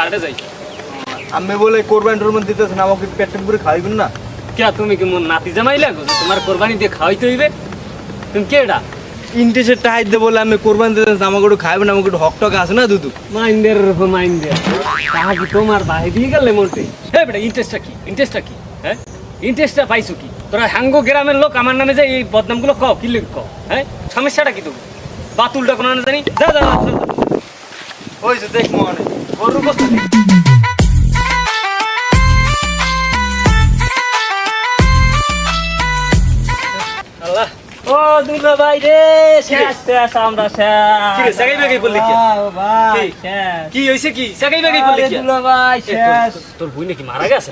হাটে যাই। আমি বলে কোরবানি টোরবানি দিতেছেন আমাকে পেট করে খাইবেন না? কে তুমি কি মোর নাতি জামাই লাগো যে তোমার কোরবানি দিয়ে খাওয়াইতে হইবে? তুমি কে এটা? ইন্টারেস্টের টাইট দিয়ে বলে আমি কোরবানি দিতেছেন আমাকে একটু খাইবেন, আমাকে একটু হক টক আছে না দুদু? মাইন্ডের মাইন্ডের তাহা কি তোমার ভাই দিয়ে গেলে মোটে? হ্যাঁ বেটা ইন্টারেস্টটা কি? ইন্টারেস্টটা কি? হ্যাঁ ইন্টারেস্টটা পাইছো কি? তোরা হাঙ্গো গ্রামের লোক আমার নামে যে এই বদনামগুলো কও কি লিখ কও? হ্যাঁ সমস্যাটা কি তুমি? বাতুলটা কোনো না জানি যা যা যা, যা। ওই যে দেখ মনে গরুর বস্তু আল্লাহ ও দুলা ভাই রে শেষ শেষ আমরা শেষ কি রে, সাগাই বাগাই বললি কি? ও ভাই কি? শেষ কি হইছে কি সাগাই বাগাই বললি কি? দুলা ভাই শেষ তোর বুই নাকি মারা গেছে?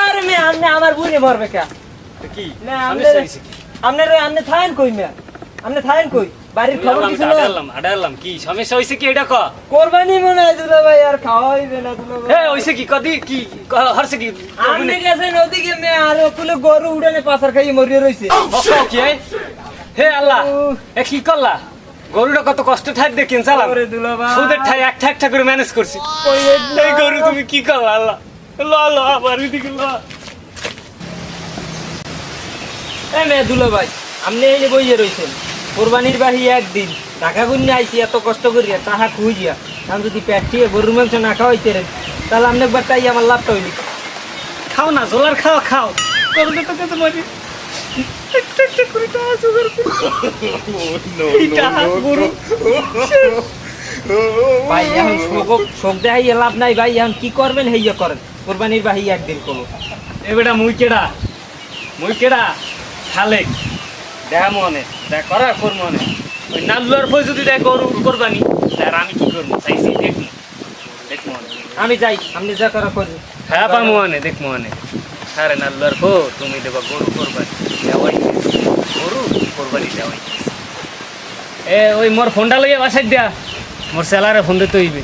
আরে মে আমনে আমার বুনে মরবে কে কি না সমস্যা হইছে কি? আমনে থাইন কই মে আমনে থাইন কই বাড়ির খবর কিছু না আডালাম কি সমস্যা হইছে কি এটা ক? কোরবানি মনে হয় দুলা ভাই আর খাওয়া হইবে না দুলা ভাই এ হইছে কি কদি কি হরছে কি? আমনে গেছেন ওদিকে মে আর ওগুলো গরু উড়ানে পাছার খাই মরিয়ে রইছে কি হে আল্লাহ এ কি করলা? গরুটা কত কষ্ট ঠাক দিয়ে কিনছালাম, ওরে দুলা ভাই সুদের ঠাই একটা করে ম্যানেজ করছি। এই গরু তুমি কি করলা আল্লাহ? ল ল আবার এদিকে ল। এ মে দুলা ভাই আমনে এই যে বইয়ে রইছেন কোরবানির বাহি একদিন টাকা গুনে আইছি এত কষ্ট করিয়া তাহা খুঁজিয়া আমি যদি পেটিয়ে গরুর মাংস না খাওয়াইতে রে তাহলে আমনে একবার তাই আমার লাভটা হইলি খাও না জোলার খাও খাও করলে তো কত মজি একটা করে টাকা জোগাড় এই টাকা গরু ভাই এখন শোক দেখাই লাভ নাই ভাই এখন কি করবেন হেইয়া করেন কোরবানির বাহি একদিন করো এ বেটা মুই কেডা খালেক দেখা মনে দেখা করা কর মনে ওই নাল্লার পর যদি দেখ গরু কোরবানি তার আমি কি করবো চাইছি দেখ মনে আমি যাই আপনি যা করা করবেন হ্যাঁ পা মনে দেখ মনে আরে নাল্লার পর তুমি দেবা গরু কোরবানি দেওয়াই গরু কোরবানি দেওয়াই এ ওই মোর ফোনটা লইয়া বাসায় দিয়া মোর স্যালারে ফোন দিতে হইবে